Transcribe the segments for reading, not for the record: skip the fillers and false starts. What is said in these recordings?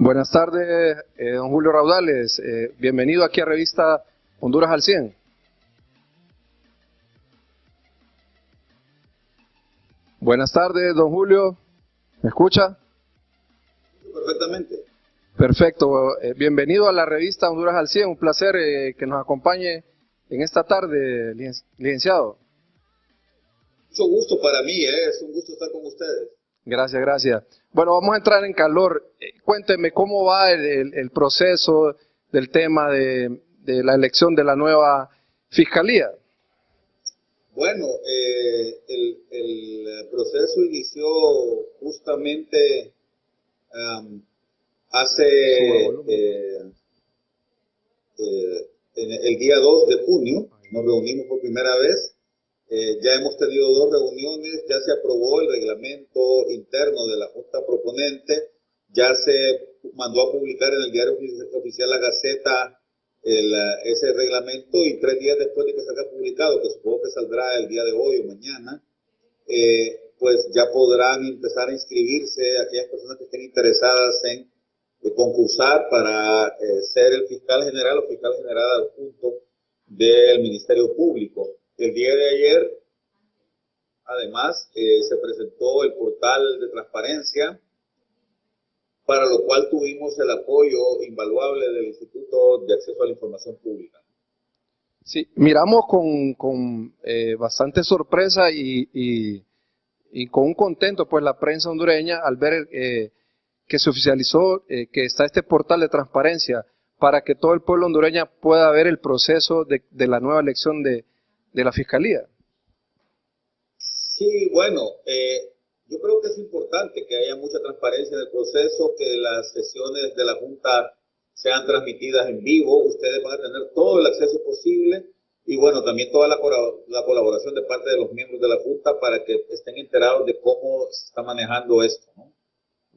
Buenas tardes, don Julio Raudales. Bienvenido aquí a Revista Honduras al 100. Buenas tardes, don Julio. ¿Me escucha? Perfectamente. Perfecto. Bienvenido a la Revista Honduras al 100. Un placer que nos acompañe en esta tarde, licenciado. Mucho gusto para mí, es un gusto estar con ustedes. Gracias, gracias. Bueno, vamos a entrar en calor. Cuénteme cómo va el proceso del tema de la elección de la nueva fiscalía. Bueno, el proceso inició justamente en el día 2 de junio, nos reunimos por primera vez. Ya hemos tenido 2 reuniones, ya se aprobó el reglamento interno de la Junta Proponente, ya se mandó a publicar en el Diario Oficial La Gaceta ese reglamento, y 3 días después de que salga publicado, que supongo que saldrá el día de hoy o mañana, pues ya podrán empezar a inscribirse aquellas personas que estén interesadas en concursar para ser el fiscal general o fiscal general adjunto del Ministerio Público. El día de ayer, además, se presentó el portal de transparencia, para lo cual tuvimos el apoyo invaluable del Instituto de Acceso a la Información Pública. Sí, miramos con bastante sorpresa y con un contento, pues, la prensa hondureña al ver que se oficializó que está este portal de transparencia para que todo el pueblo hondureño pueda ver el proceso de la nueva elección de la Fiscalía. Sí, bueno, yo creo que es importante que haya mucha transparencia en el proceso, que las sesiones de la Junta sean transmitidas en vivo. Ustedes van a tener todo el acceso posible y, bueno, también toda la colaboración de parte de los miembros de la Junta para que estén enterados de cómo se está manejando esto, ¿no?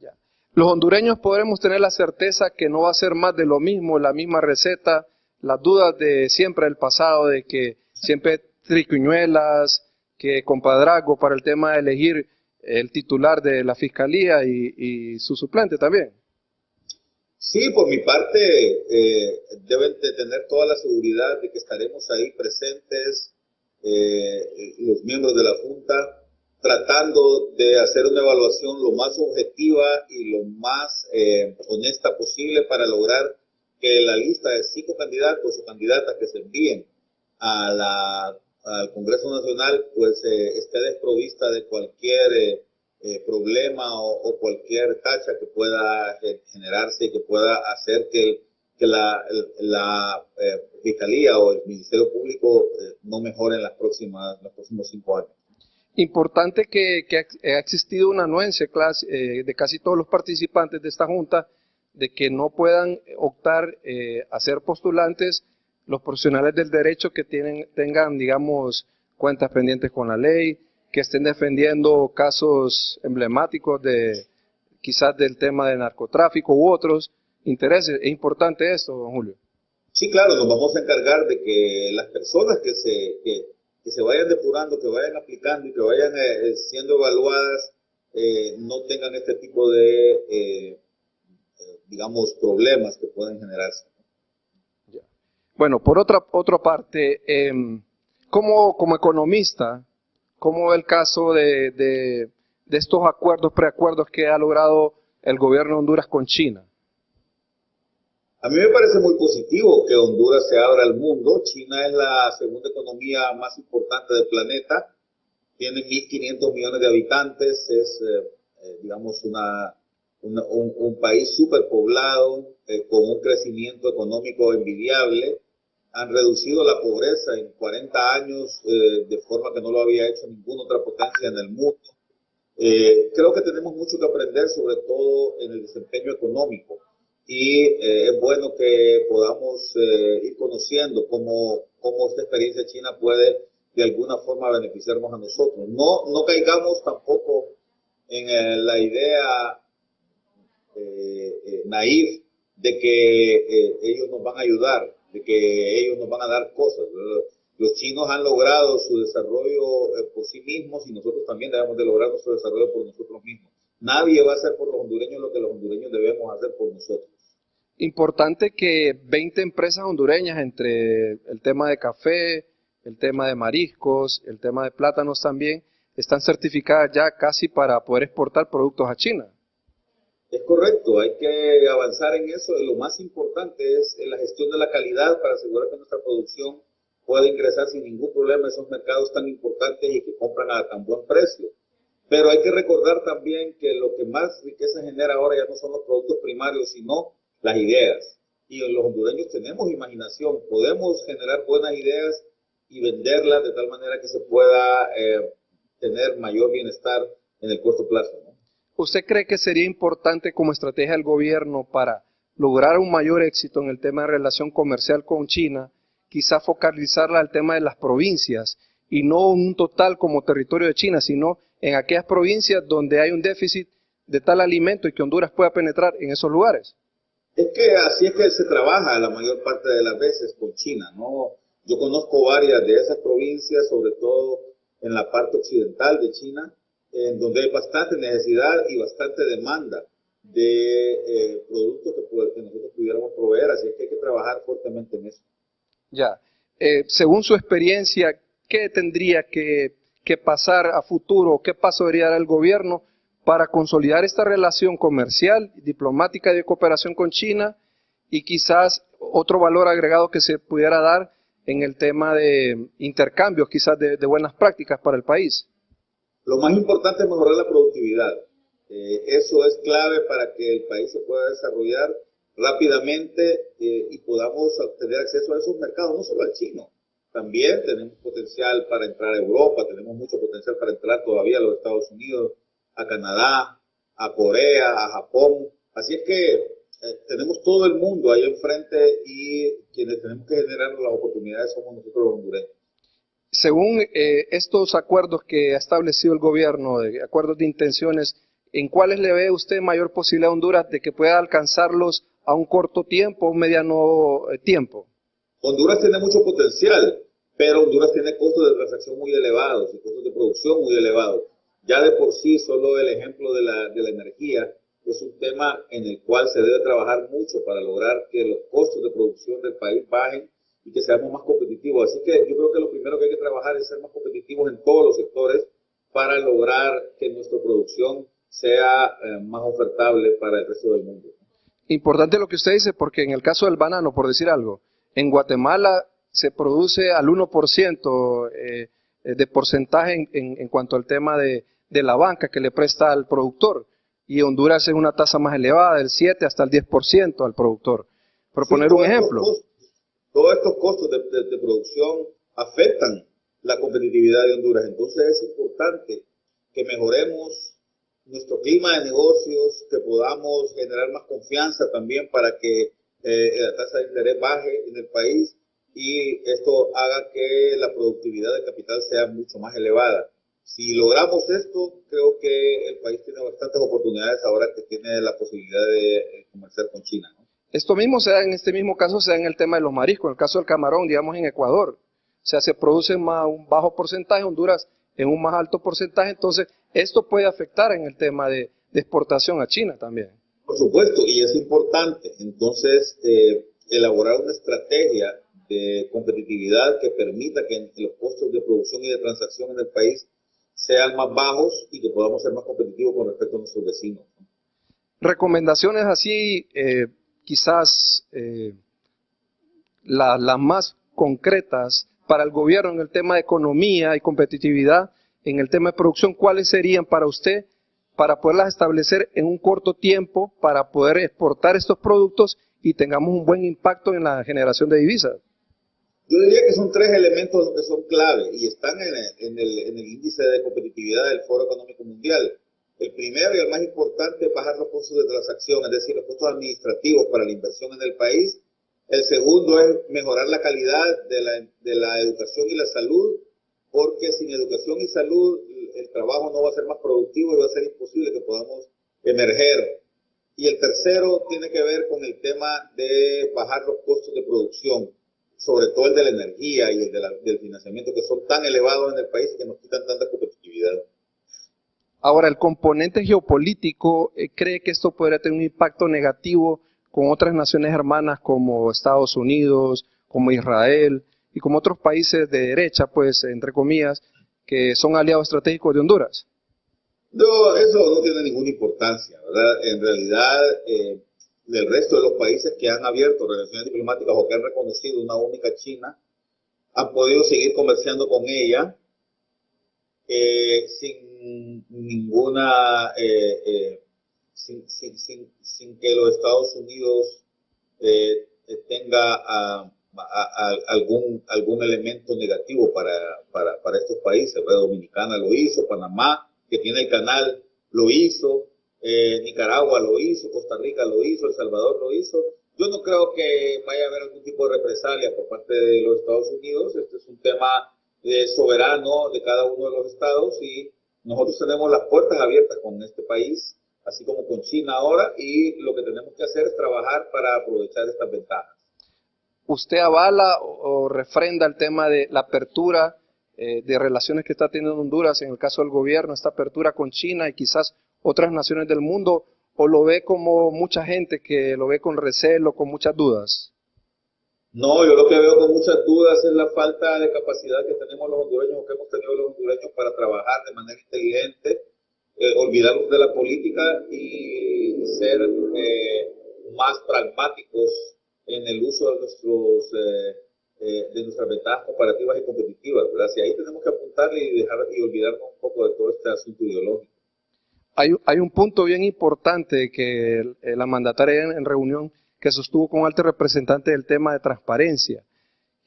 Ya. Los hondureños podremos tener la certeza que no va a ser más de lo mismo, la misma receta, las dudas de siempre del pasado, de que siempre triquiñuelas, que compadrazgo para el tema de elegir el titular de la Fiscalía y su suplente también. Sí, por mi parte, deben de tener toda la seguridad de que estaremos ahí presentes, los miembros de la Junta, tratando de hacer una evaluación lo más objetiva y lo más honesta posible para lograr que la lista de 5 candidatos o candidatas que se envíen al Congreso Nacional pues esté desprovista de cualquier problema o cualquier tacha que pueda generarse y que pueda hacer que la Fiscalía o el Ministerio Público no mejore en los próximos 5 años. Importante que ha existido una anuencia de casi todos los participantes de esta Junta de que no puedan optar a ser postulantes los profesionales del derecho que tengan, digamos, cuentas pendientes con la ley, que estén defendiendo casos emblemáticos quizás del tema de narcotráfico u otros intereses. Es importante esto, don Julio. Sí, claro, nos vamos a encargar de que las personas que se vayan depurando, que vayan aplicando y que vayan siendo evaluadas, no tengan este tipo de, digamos, problemas que pueden generarse. Ya. Bueno, por otra parte, como economista, ¿cómo ve el caso de estos preacuerdos que ha logrado el gobierno de Honduras con China? A mí me parece muy positivo que Honduras se abra al mundo. China es la segunda economía más importante del planeta. Tiene 1.500 millones de habitantes. Es, digamos, un país superpoblado, con un crecimiento económico envidiable. Han reducido la pobreza en 40 años de forma que no lo había hecho ninguna otra potencia en el mundo. Creo que tenemos mucho que aprender, sobre todo en el desempeño económico. Y es bueno que podamos ir conociendo cómo esta experiencia china puede de alguna forma beneficiarnos a nosotros. No caigamos tampoco en la idea naif de que ellos nos van a ayudar, de que ellos nos van a dar cosas. Los chinos han logrado su desarrollo por sí mismos y nosotros también debemos de lograr nuestro desarrollo por nosotros mismos. Nadie va a hacer por los hondureños lo que los hondureños debemos hacer por nosotros. Importante que 20 empresas hondureñas, entre el tema de café, el tema de mariscos, el tema de plátanos también, están certificadas ya casi para poder exportar productos a China. Es correcto, hay que avanzar en eso y lo más importante es la gestión de la calidad para asegurar que nuestra producción pueda ingresar sin ningún problema a esos mercados tan importantes y que compran a tan buen precio. Pero hay que recordar también que lo que más riqueza genera ahora ya no son los productos primarios, sino las ideas. Y los hondureños tenemos imaginación, podemos generar buenas ideas y venderlas de tal manera que se pueda tener mayor bienestar en el corto plazo, ¿no? ¿Usted cree que sería importante como estrategia del gobierno para lograr un mayor éxito en el tema de relación comercial con China, quizá focalizarla al tema de las provincias y no un total como territorio de China, sino en aquellas provincias donde hay un déficit de tal alimento y que Honduras pueda penetrar en esos lugares? Es que así es que se trabaja la mayor parte de las veces con China, ¿no? Yo conozco varias de esas provincias, sobre todo en la parte occidental de China, en donde hay bastante necesidad y bastante demanda de productos que nosotros pudiéramos proveer, así es que hay que trabajar fuertemente en eso. Ya. Según su experiencia, ¿qué tendría que pasar a futuro? ¿Qué paso debería dar el gobierno para consolidar esta relación comercial, diplomática y de cooperación con China y quizás otro valor agregado que se pudiera dar en el tema de intercambios, quizás de buenas prácticas para el país? Lo más importante es mejorar la productividad. Eso es clave para que el país se pueda desarrollar rápidamente y podamos tener acceso a esos mercados, no solo al chino. También tenemos potencial para entrar a Europa, tenemos mucho potencial para entrar todavía a los Estados Unidos, a Canadá, a Corea, a Japón. Así es que tenemos todo el mundo ahí enfrente y quienes tenemos que generar las oportunidades somos nosotros los hondureños. Según estos acuerdos que ha establecido el gobierno, de acuerdos de intenciones, ¿en cuáles le ve usted mayor posibilidad a Honduras de que pueda alcanzarlos a un corto tiempo o un mediano tiempo? Honduras tiene mucho potencial, pero Honduras tiene costos de transacción muy elevados y costos de producción muy elevados. Ya de por sí, solo el ejemplo de la energía es un tema en el cual se debe trabajar mucho para lograr que los costos de producción del país bajen y que seamos más competitivos. Así que yo creo que lo primero que hay que trabajar es ser más competitivos en todos los sectores para lograr que nuestra producción sea más ofertable para el resto del mundo. Importante lo que usted dice, porque en el caso del banano, por decir algo, en Guatemala se produce al 1% de porcentaje en cuanto al tema de la banca que le presta al productor, y Honduras es una tasa más elevada, del 7 hasta el 10% al productor. Por Sí, poner un ejemplo. Todos estos costos de producción afectan la competitividad de Honduras. Entonces es importante que mejoremos nuestro clima de negocios, que podamos generar más confianza también para que la tasa de interés baje en el país y esto haga que la productividad del capital sea mucho más elevada. Si logramos esto, creo que el país tiene bastantes oportunidades ahora que tiene la posibilidad de comerciar con China, ¿no? Esto mismo se da en este mismo caso, se da en el tema de los mariscos, en el caso del camarón, digamos en Ecuador. O sea, se produce más un bajo porcentaje, Honduras en un más alto porcentaje, entonces esto puede afectar en el tema de exportación a China también. Por supuesto, y es importante entonces elaborar una estrategia de competitividad que permita que los costos de producción y de transacción en el país sean más bajos y que podamos ser más competitivos con respecto a nuestros vecinos. Recomendaciones así, quizás las más concretas para el gobierno en el tema de economía y competitividad, en el tema de producción, ¿cuáles serían para usted para poderlas establecer en un corto tiempo para poder exportar estos productos y tengamos un buen impacto en la generación de divisas? Yo diría que son tres elementos que son clave y están en el índice de competitividad del Foro Económico Mundial. El primero y el más importante es bajar los costos de transacción, es decir, los costos administrativos para la inversión en el país. El segundo es mejorar la calidad de la educación y la salud, porque sin educación y salud el trabajo no va a ser más productivo y va a ser imposible que podamos emerger. Y el tercero tiene que ver con el tema de bajar los costos de producción, sobre todo el de la energía y el del financiamiento, que son tan elevados en el país que nos quitan tanta competitividad. Ahora, el componente geopolítico, ¿cree que esto podría tener un impacto negativo con otras naciones hermanas como Estados Unidos, como Israel y como otros países de derecha, pues, entre comillas, que son aliados estratégicos de Honduras? No, eso no tiene ninguna importancia, ¿verdad? En realidad, del resto de los países que han abierto relaciones diplomáticas o que han reconocido una única China, han podido seguir comerciando con ella sin ninguna, sin que los Estados Unidos tenga algún elemento negativo para estos países. ¿Verdad? Dominicana lo hizo, Panamá, que tiene el canal, lo hizo, Nicaragua lo hizo, Costa Rica lo hizo, El Salvador lo hizo. Yo no creo que vaya a haber algún tipo de represalia por parte de los Estados Unidos. Este es un tema soberano de cada uno de los estados y nosotros tenemos las puertas abiertas con este país, así como con China ahora, y lo que tenemos que hacer es trabajar para aprovechar estas ventajas. ¿Usted avala o refrenda el tema de la apertura de relaciones que está teniendo Honduras, en el caso del gobierno, esta apertura con China y quizás otras naciones del mundo, o lo ve como mucha gente que lo ve con recelo, con muchas dudas? No, yo lo que veo con muchas dudas es la falta de capacidad que tenemos los hondureños, o que hemos tenido los hondureños para trabajar de manera inteligente, olvidarnos de la política y ser más pragmáticos en el uso de nuestras ventajas comparativas y competitivas, ¿verdad? Si ahí tenemos que apuntarle y olvidarnos un poco de todo este asunto ideológico. Hay un punto bien importante que la mandataria en reunión que sostuvo con alto representante del tema de transparencia.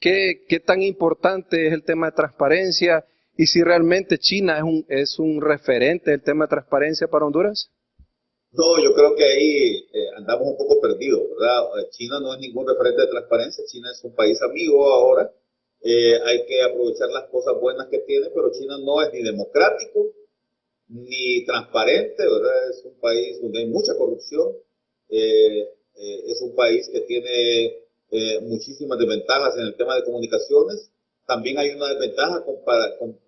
¿Qué tan importante es el tema de transparencia y si realmente China es un referente del tema de transparencia para Honduras? No, yo creo que ahí andamos un poco perdidos, ¿verdad? China no es ningún referente de transparencia, China es un país amigo ahora, hay que aprovechar las cosas buenas que tiene, pero China no es ni democrático, ni transparente, ¿verdad? Es un país donde hay mucha corrupción, es un país que tiene muchísimas desventajas en el tema de comunicaciones. También hay una desventaja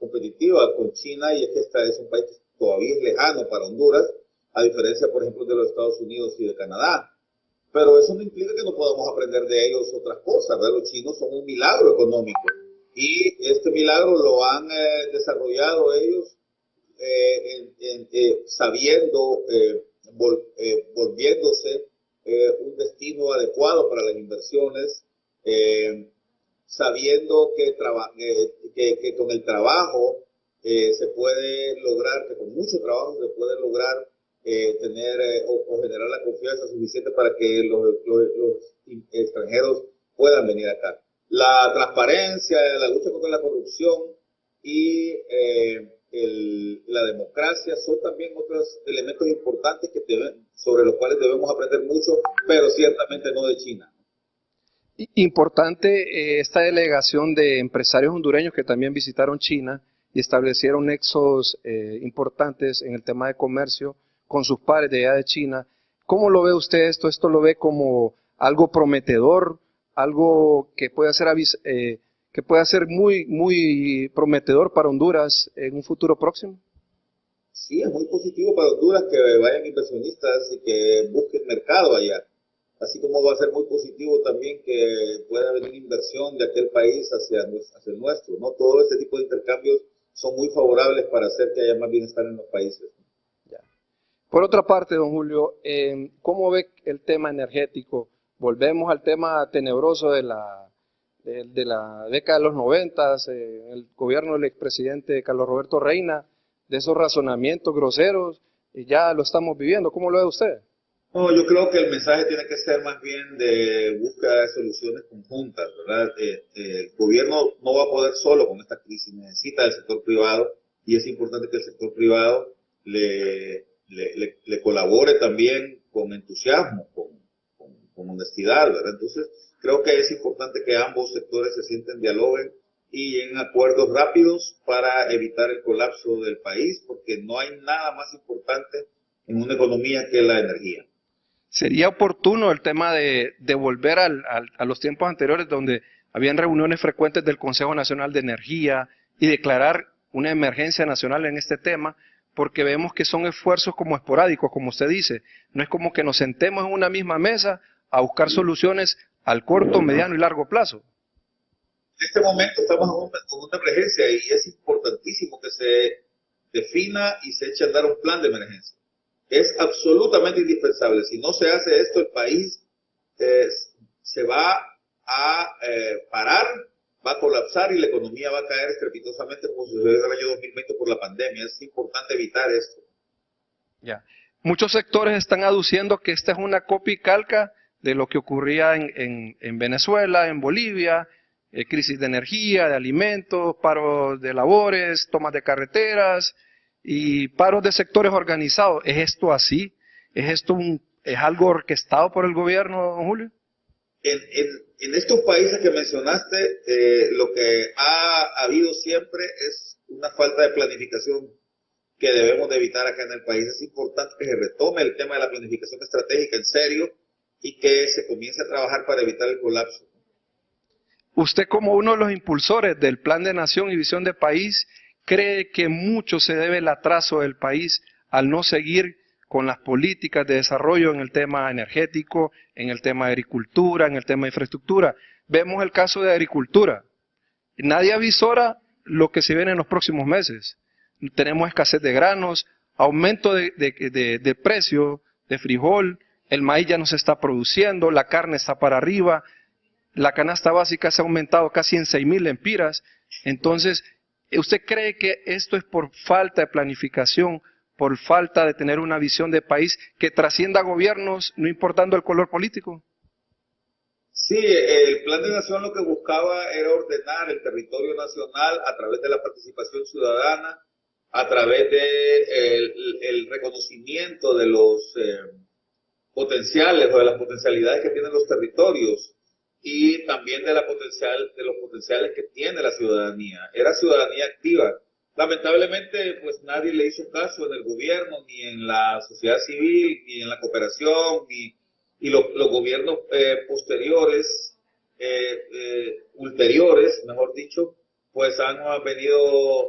competitiva con China, y es que este es un país que todavía es lejano para Honduras, a diferencia, por ejemplo, de los Estados Unidos y de Canadá. Pero eso no implica que no podamos aprender de ellos otras cosas, ¿verdad? Los chinos son un milagro económico y este milagro lo han desarrollado ellos sabiendo, volviéndose un destino adecuado para las inversiones, sabiendo que con el trabajo se puede lograr, que con mucho trabajo se puede lograr tener o generar la confianza suficiente para que los extranjeros puedan venir acá. La transparencia, la lucha contra la corrupción y la democracia son también otros elementos importantes sobre los cuales debemos aprender mucho, pero ciertamente no de China. Importante esta delegación de empresarios hondureños que también visitaron China y establecieron nexos importantes en el tema de comercio con sus pares de allá de China. ¿Cómo lo ve usted esto? ¿Esto lo ve como algo prometedor, algo que puede ser muy, muy prometedor para Honduras en un futuro próximo? Sí, es muy positivo para Honduras que vayan inversionistas y que busquen mercado allá. Así como va a ser muy positivo también que pueda venir inversión de aquel país hacia el nuestro, ¿no? Todo este tipo de intercambios son muy favorables para hacer que haya más bienestar en los países. Ya. Por otra parte, don Julio, ¿cómo ve el tema energético? Volvemos al tema tenebroso de la década de los 90, el gobierno del expresidente Carlos Roberto Reina, de esos razonamientos groseros, y ya lo estamos viviendo. ¿Cómo lo ve usted? No, yo creo que el mensaje tiene que ser más bien de búsqueda de soluciones conjuntas, ¿verdad? El gobierno no va a poder solo con esta crisis, necesita del sector privado, y es importante que el sector privado le colabore también con entusiasmo, con honestidad, ¿verdad? Entonces, creo que es importante que ambos sectores se sienten, dialoguen y en acuerdos rápidos para evitar el colapso del país, porque no hay nada más importante en una economía que la energía. Sería oportuno el tema de volver a los tiempos anteriores donde habían reuniones frecuentes del Consejo Nacional de Energía y declarar una emergencia nacional en este tema porque vemos que son esfuerzos como esporádicos, como usted dice. No es como que nos sentemos en una misma mesa a buscar soluciones al corto, mediano y largo plazo. En este momento estamos con una emergencia y es importantísimo que se defina y se eche a andar un plan de emergencia. Es absolutamente indispensable. Si no se hace esto, el país se va a parar, va a colapsar y la economía va a caer estrepitosamente como sucedió en el año 2020 por la pandemia. Es importante evitar esto. Ya. Muchos sectores están aduciendo que esta es una copia y calca de lo que ocurría en Venezuela, en Bolivia, crisis de energía, de alimentos, paros de labores, tomas de carreteras y paros de sectores organizados. ¿Es esto así? ¿Es algo orquestado por el gobierno, don Julio? En estos países que mencionaste, lo que ha habido siempre es una falta de planificación que debemos de evitar acá en el país. Es importante que se retome el tema de la planificación estratégica en serio y que se comience a trabajar para evitar el colapso. Usted, como uno de los impulsores del Plan de Nación y Visión de País, ¿cree que mucho se debe el atraso del país al no seguir con las políticas de desarrollo en el tema energético, en el tema de agricultura, en el tema de infraestructura? Vemos el caso de agricultura. Nadie avisora lo que se viene en los próximos meses. Tenemos escasez de granos, aumento de precio de frijol, el maíz ya no se está produciendo, la carne está para arriba, la canasta básica se ha aumentado casi en 6,000 lempiras. Entonces, ¿usted cree que esto es por falta de planificación, por falta de tener una visión de país que trascienda gobiernos, no importando el color político? Sí, el Plan de Nación lo que buscaba era ordenar el territorio nacional a través de la participación ciudadana, a través del reconocimiento de los potenciales o de las potencialidades que tienen los territorios y también de los potenciales que tiene la ciudadanía. Era ciudadanía activa. Lamentablemente, pues nadie le hizo caso en el gobierno, ni en la sociedad civil, ni en la cooperación, y los gobiernos posteriores, ulteriores, mejor dicho, pues han venido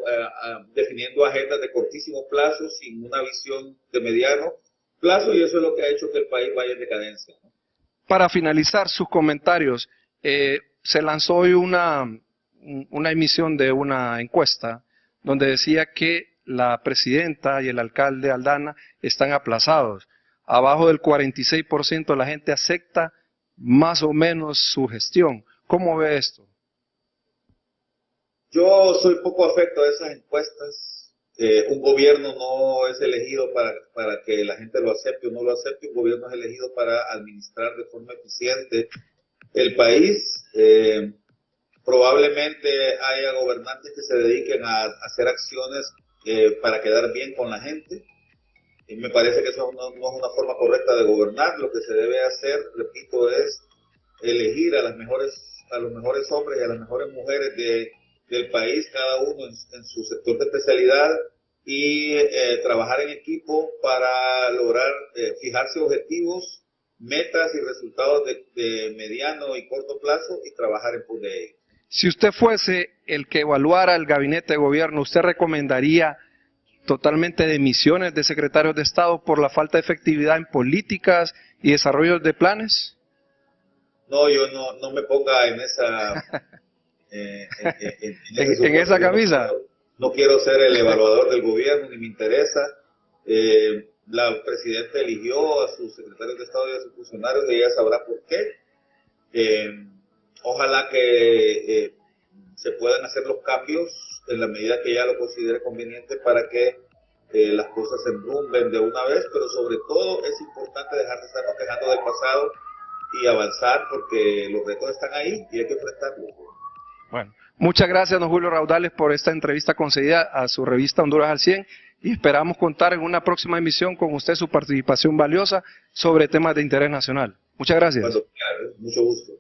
definiendo agendas de cortísimo plazo sin una visión de mediano plazo, y eso es lo que ha hecho que el país vaya en decadencia, ¿no? Para finalizar sus comentarios, se lanzó hoy una emisión de una encuesta donde decía que la presidenta y el alcalde Aldana están aplazados. Abajo del 46% de la gente acepta más o menos su gestión. ¿Cómo ve esto? Yo soy poco afecto a esas encuestas. Un gobierno no es elegido para que la gente lo acepte o no lo acepte. Un gobierno es elegido para administrar de forma eficiente el país. Probablemente haya gobernantes que se dediquen a hacer acciones para quedar bien con la gente. Y me parece que eso no es una forma correcta de gobernar. Lo que se debe hacer, repito, es elegir a los mejores hombres y a las mejores mujeres del país, cada uno en su sector de especialidad, y trabajar en equipo para lograr fijarse objetivos, metas y resultados de mediano y corto plazo y trabajar en pos de ello. Si usted fuese el que evaluara el gabinete de gobierno, ¿usted recomendaría totalmente dimisiones de secretarios de Estado por la falta de efectividad en políticas y desarrollo de planes? No, yo no me ponga en esa... en esa camisa. No quiero ser el evaluador del gobierno, ni me interesa. La presidenta eligió a sus secretarios de Estado y a sus funcionarios, y ella sabrá por qué. Ojalá que se puedan hacer los cambios en la medida que ella lo considere conveniente para que las cosas se enrumben de una vez, pero sobre todo es importante dejar de estarnos quejando del pasado y avanzar, porque los retos están ahí y hay que enfrentarlos. Bueno, muchas gracias, don Julio Raudales, por esta entrevista concedida a su revista Honduras al 100, y esperamos contar en una próxima emisión con usted su participación valiosa sobre temas de interés nacional. Muchas gracias. Bueno, mucho gusto.